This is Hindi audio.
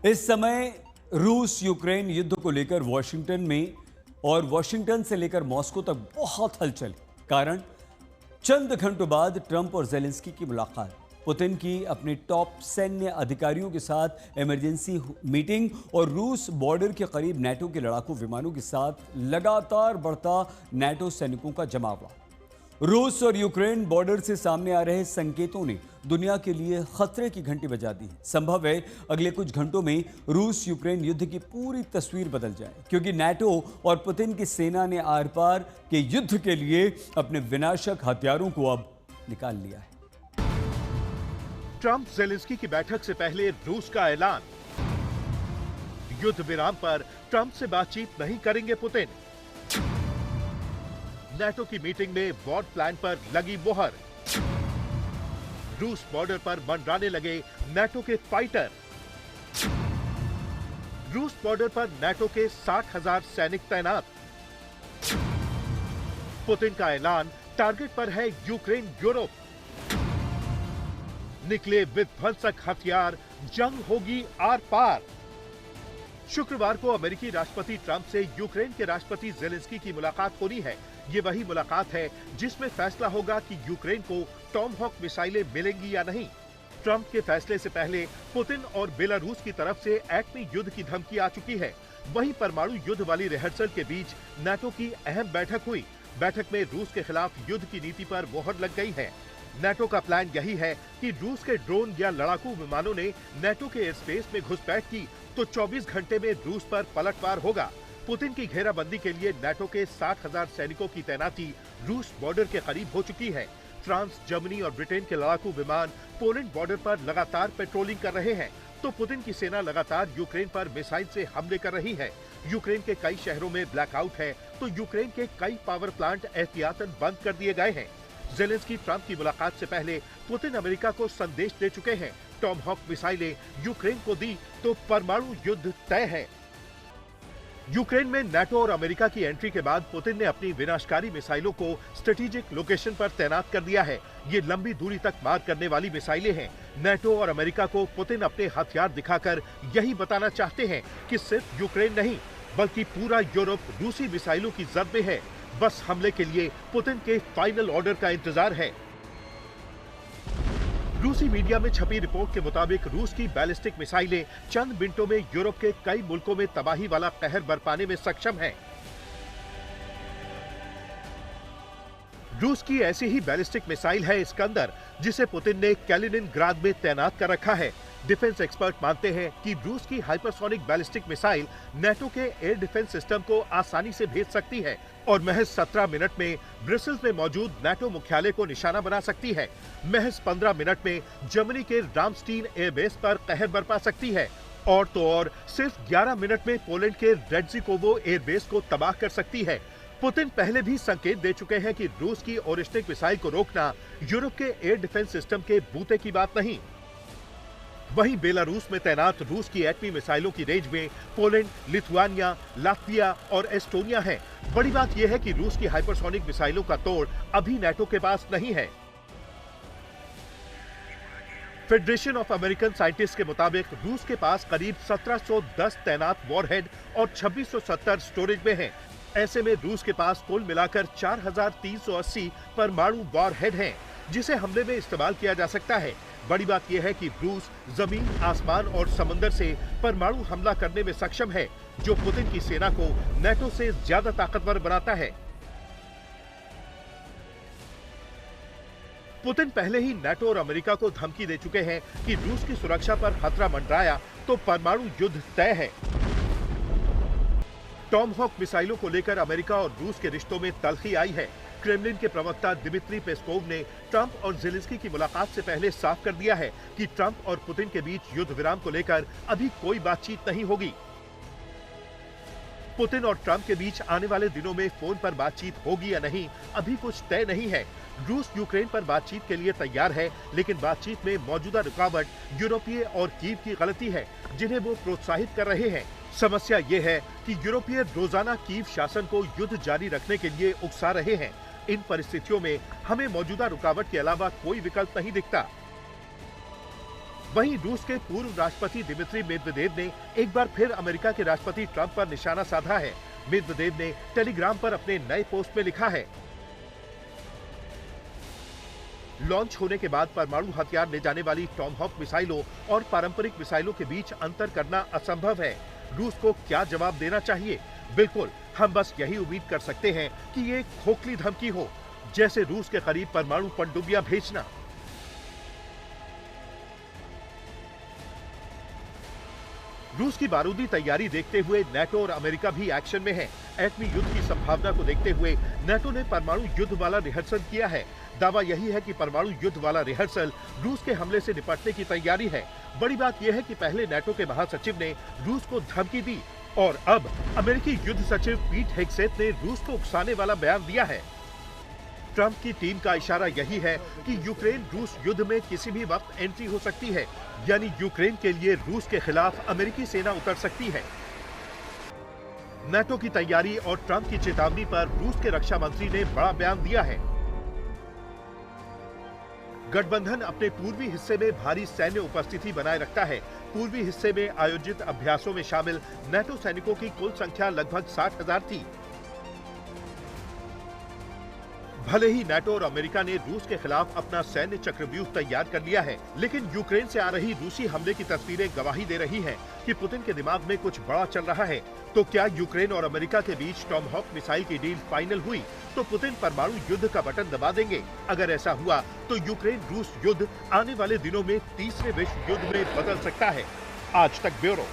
इस समय रूस यूक्रेन युद्ध को लेकर वॉशिंगटन में और वॉशिंगटन से लेकर मॉस्को तक बहुत हलचल। कारण चंद घंटों बाद ट्रंप और जेलेंस्की की मुलाकात, पुतिन की अपने टॉप सैन्य अधिकारियों के साथ इमरजेंसी मीटिंग और रूस बॉर्डर के करीब नाटो के लड़ाकू विमानों के साथ लगातार बढ़ता नाटो सैनिकों का जमावड़ा। रूस और यूक्रेन बॉर्डर से सामने आ रहे संकेतों ने दुनिया के लिए खतरे की घंटी बजा दी। संभव है अगले कुछ घंटों में रूस यूक्रेन युद्ध की पूरी तस्वीर बदल जाए, क्योंकि नाटो और पुतिन की सेना ने आर पार के युद्ध के लिए अपने विनाशक हथियारों को अब निकाल लिया है। ट्रंप जेलेंस्की की बैठक से पहले रूस का ऐलान, युद्ध विराम पर ट्रंप से बातचीत नहीं करेंगे पुतिन। नाटो की मीटिंग में वॉर प्लान पर लगी मोहर। रूस बॉर्डर पर मंडराने लगे नाटो के फाइटर। रूस बॉर्डर पर नाटो के 60,000 सैनिक तैनात। पुतिन का ऐलान, टारगेट पर है यूक्रेन यूरोप। निकले विध्वंसक हथियार, जंग होगी आर पार। शुक्रवार को अमेरिकी राष्ट्रपति ट्रंप से यूक्रेन के राष्ट्रपति जेलेंस्की की मुलाकात होनी है। ये वही मुलाकात है जिसमें फैसला होगा कि यूक्रेन को टॉमहॉक मिसाइलें मिलेंगी या नहीं। ट्रंप के फैसले से पहले पुतिन और बेलारूस की तरफ से एटमी युद्ध की धमकी आ चुकी है। वहीं परमाणु युद्ध वाली रिहर्सल के बीच नाटो की अहम बैठक हुई। बैठक में रूस के खिलाफ युद्ध की नीति पर मोहर लग गई है। नाटो का प्लान यही है कि रूस के ड्रोन या लड़ाकू विमानों ने नाटो के एयर स्पेस में घुसपैठ की तो 24 घंटे में रूस पर पलटवार होगा। पुतिन की घेराबंदी के लिए नाटो के 60,000 सैनिकों की तैनाती रूस बॉर्डर के करीब हो चुकी है। फ्रांस, जर्मनी और ब्रिटेन के लड़ाकू विमान पोलैंड बॉर्डर पर लगातार पेट्रोलिंग कर रहे हैं, तो पुतिन की सेना लगातार यूक्रेन पर मिसाइल से हमले कर रही है। यूक्रेन के कई शहरों में ब्लैकआउट है, तो यूक्रेन के कई पावर प्लांट एहतियातन बंद कर दिए गए हैं। जेलेंस्की ट्रंप की मुलाकात से पहले पुतिन अमेरिका को संदेश दे चुके हैं, टॉमहॉक मिसाइलें यूक्रेन को दी तो परमाणु युद्ध तय है। यूक्रेन में नाटो और अमेरिका की एंट्री के बाद पुतिन ने अपनी विनाशकारी मिसाइलों को स्ट्रेटेजिक लोकेशन पर तैनात कर दिया है। ये लंबी दूरी तक मार करने वाली मिसाइलें हैं। नाटो और अमेरिका को पुतिन अपने हथियार दिखाकर यही बताना चाहते हैं कि सिर्फ यूक्रेन नहीं बल्कि पूरा यूरोप रूसी मिसाइलों की जद में है। बस हमले के लिए पुतिन के फाइनल ऑर्डर का इंतजार है। रूसी मीडिया में छपी रिपोर्ट के मुताबिक रूस की बैलिस्टिक मिसाइलें चंद मिनटों में यूरोप के कई मुल्कों में तबाही वाला कहर बरपाने में सक्षम हैं। रूस की ऐसी ही बैलिस्टिक मिसाइल है इस्कंदर, जिसे पुतिन ने कैलिनिनग्राद में तैनात कर रखा है। डिफेंस एक्सपर्ट मानते हैं कि रूस की हाइपरसोनिक बैलिस्टिक मिसाइल नाटो के एयर डिफेंस सिस्टम को आसानी से भेज सकती है और महज 17 मिनट में ब्रसेल्स में मौजूद नाटो मुख्यालय को निशाना बना सकती है। महज 15 मिनट में जर्मनी के रामस्टीन एयरबेस पर कहर बरपा सकती है और तो और सिर्फ 11 मिनट में पोलैंड के रेड्जिकोवो एयरबेस को तबाह कर सकती है। पुतिन पहले भी संकेत दे चुके हैं कि रूस की ओरिस्टिक मिसाइल को रोकना यूरोप के एयर डिफेंस सिस्टम के बूते की बात नहीं। वहीं बेलारूस में तैनात रूस की एटमी मिसाइलों की रेंज में पोलैंड, लिथुआनिया, लात्विया और एस्टोनिया है। बड़ी बात यह है कि रूस की हाइपरसोनिक मिसाइलों का तोड़ अभी नाटो के पास नहीं है। फेडरेशन ऑफ अमेरिकन साइंटिस्ट के मुताबिक रूस के पास करीब 1710 तैनात वॉरहेड और 2670 स्टोरेज में हैं। ऐसे में रूस के पास कुल मिलाकर 4380 परमाणु वॉरहेड हैं, जिसे हमले में इस्तेमाल किया जा सकता है। बड़ी बात यह है कि रूस जमीन, आसमान और समंदर से परमाणु हमला करने में सक्षम है, जो पुतिन की सेना को नाटो से ज्यादा ताकतवर बनाता है। पुतिन पहले ही नाटो और अमेरिका को धमकी दे चुके हैं कि रूस की सुरक्षा पर खतरा मंडराया तो परमाणु युद्ध तय है। टॉमहॉक मिसाइलों को लेकर अमेरिका और रूस के रिश्तों में तल्खी आई है। क्रेमलिन के प्रवक्ता दिमित्री पेस्कोव ने ट्रंप और जेलेंस्की की मुलाकात से पहले साफ कर दिया है कि ट्रंप और पुतिन के बीच युद्ध विराम को लेकर अभी कोई बातचीत नहीं होगी। पुतिन और ट्रंप के बीच आने वाले दिनों में फोन पर बातचीत होगी या नहीं, अभी कुछ तय नहीं है। रूस यूक्रेन पर बातचीत के लिए तैयार है, लेकिन बातचीत में मौजूदा रुकावट यूरोपीय और कीव की गलती है, जिन्हें वो प्रोत्साहित कर रहे हैं। समस्या ये है कि यूरोपीय रोजाना कीव शासन को युद्ध जारी रखने के लिए उकसा रहे हैं। इन परिस्थितियों में हमें मौजूदा रुकावट के अलावा कोई विकल्प नहीं दिखता। वहीं रूस के पूर्व राष्ट्रपति दिमित्री मेदवेदेव ने एक बार फिर अमेरिका के राष्ट्रपति ट्रंप पर निशाना साधा है। मेदवेदेव ने टेलीग्राम पर अपने नए पोस्ट में लिखा है, लॉन्च होने के बाद परमाणु हथियार ले जाने वाली टॉमहॉक मिसाइलों और पारंपरिक मिसाइलों के बीच अंतर करना असंभव है। रूस को क्या जवाब देना चाहिए? बिल्कुल, हम बस यही उम्मीद कर सकते हैं कि ये खोखली धमकी हो, जैसे रूस के करीब परमाणु पनडुब्बियां भेजना। रूस की बारूदी तैयारी देखते हुए नाटो और अमेरिका भी एक्शन में है। एटमी युद्ध की संभावना को देखते हुए नाटो ने परमाणु युद्ध वाला रिहर्सल किया है। दावा यही है कि परमाणु युद्ध वाला रिहर्सल रूस के हमले से निपटने की तैयारी है। बड़ी बात यह है कि पहले नाटो के महासचिव ने रूस को धमकी दी और अब अमेरिकी युद्ध सचिव पीट हेग्सेथ ने रूस को उकसाने वाला बयान दिया है। ट्रंप की टीम का इशारा यही है कि यूक्रेन रूस युद्ध में किसी भी वक्त एंट्री हो सकती है, यानी यूक्रेन के लिए रूस के खिलाफ अमेरिकी सेना उतर सकती है। नाटो की तैयारी और ट्रंप की चेतावनी पर रूस के रक्षा मंत्री ने बड़ा बयान दिया है। गठबंधन अपने पूर्वी हिस्से में भारी सैन्य उपस्थिति बनाए रखता है। पूर्वी हिस्से में आयोजित अभ्यासों में शामिल नाटो सैनिकों की कुल संख्या लगभग 60,000 थी। भले ही नाटो और अमेरिका ने रूस के खिलाफ अपना सैन्य चक्रव्यूह तैयार कर लिया है, लेकिन यूक्रेन से आ रही रूसी हमले की तस्वीरें गवाही दे रही हैं कि पुतिन के दिमाग में कुछ बड़ा चल रहा है। तो क्या यूक्रेन और अमेरिका के बीच टॉमहॉक मिसाइल की डील फाइनल हुई तो पुतिन परमाणु युद्ध का बटन दबा देंगे? अगर ऐसा हुआ तो यूक्रेन रूस युद्ध आने वाले दिनों में तीसरे विश्व युद्ध में बदल सकता है। आज तक ब्यूरो।